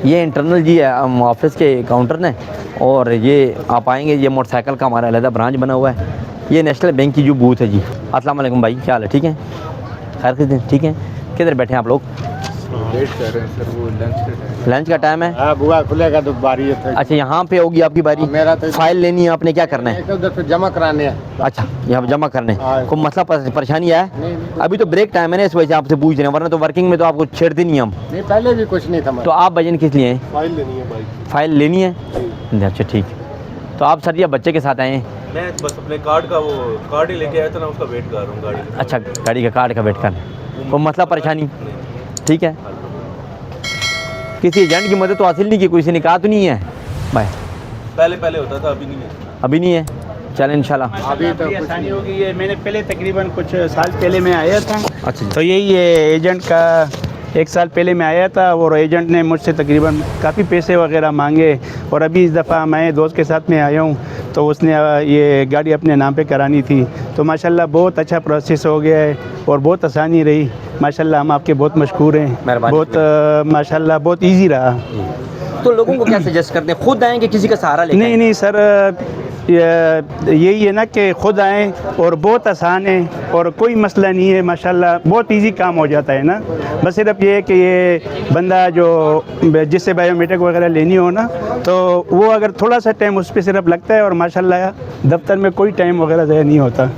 ये इंटरनल जी है ऑफिस के काउंटर ने, और ये आप आएंगे, ये मोटरसाइकिल का हमारा अलग ब्रांच बना हुआ है। ये नेशनल बैंक की जो बूथ है जी। अस्सलाम वालेकुम भाई, क्या हाल है? ठीक है, खैर किस दिन? ठीक है, किधर बैठे हैं आप लोग? वेट कर रहे हैं सर, वो लंच का टाइम है। हाँ, बुआ खुलेगा तो बारी है। अच्छा, यहाँ पे होगी आपकी बारी। मेरा तो फाइल लेनी है आपने, क्या करना है? उधर फिर जमा कराने हैं। अच्छा, यहाँ जमा करने। हाँ। कोई मसला परेशानी है? नहीं, अभी तो ब्रेक टाइम है ना, इस वजह से आपसे पूछ रहे हैं, वरना तो वर्किंग में तो आपको छेड़ते नहीं हम। नहीं, पहले भी कुछ नहीं था। तो आप भजन किस लिए हैं? फाइल लेनी है भाई। फाइल लेनी है? अच्छा ठीक। तो आप सर, ये बच्चे के साथ आए हैं? मैं बस अपने कार्ड का वो कार्ड ही लेके आया था ना, उसका वेट कर रहा हूँ गाड़ी का। अच्छा, गाड़ी का कार्ड का वेट कर। कोई मसला परेशानी? ठीक है। किसी एजेंट की मदद तो हासिल नहीं की, किसी ने कहा तो नहीं है भाई? पहले होता था, अभी नहीं है। अभी नहीं है, चल इंशाल्लाह। अभी तो आसानी होगी। ये मैंने पहले तकरीबन कुछ साल पहले मैं आया था, अच्छा जी। तो यही है एजेंट का। 1 साल पहले मैं आया था और एजेंट ने मुझसे तकरीबन काफ़ी पैसे वगैरह मांगे, और अभी इस दफ़ा मैं दोस्त के साथ में आया हूँ, तो उसने ये गाड़ी अपने नाम पे करानी थी। तो माशाल्लाह बहुत अच्छा प्रोसेस हो गया है और बहुत आसानी रही। माशाल्लाह हम आपके बहुत मशहूर हैं। मेहरबानी। बहुत माशाल्लाह बहुत इजी रहा। तो लोगों को क्या सजेस्ट करते हैं, खुद आएँ कि किसी का सहारा लेके आएं? नहीं सर, यही है ना कि खुद आएँ, और बहुत आसान है और कोई मसला नहीं है। माशाल्लाह बहुत इजी काम हो जाता है ना। बस सिर्फ ये है कि ये बंदा जो जिससे बायोमेट्रिक वगैरह लेनी हो ना, तो वो अगर थोड़ा सा टाइम उस पर सिर्फ लगता है, और माशाल्लाह दफ्तर में कोई टाइम वगैरह ज़ाया नहीं होता।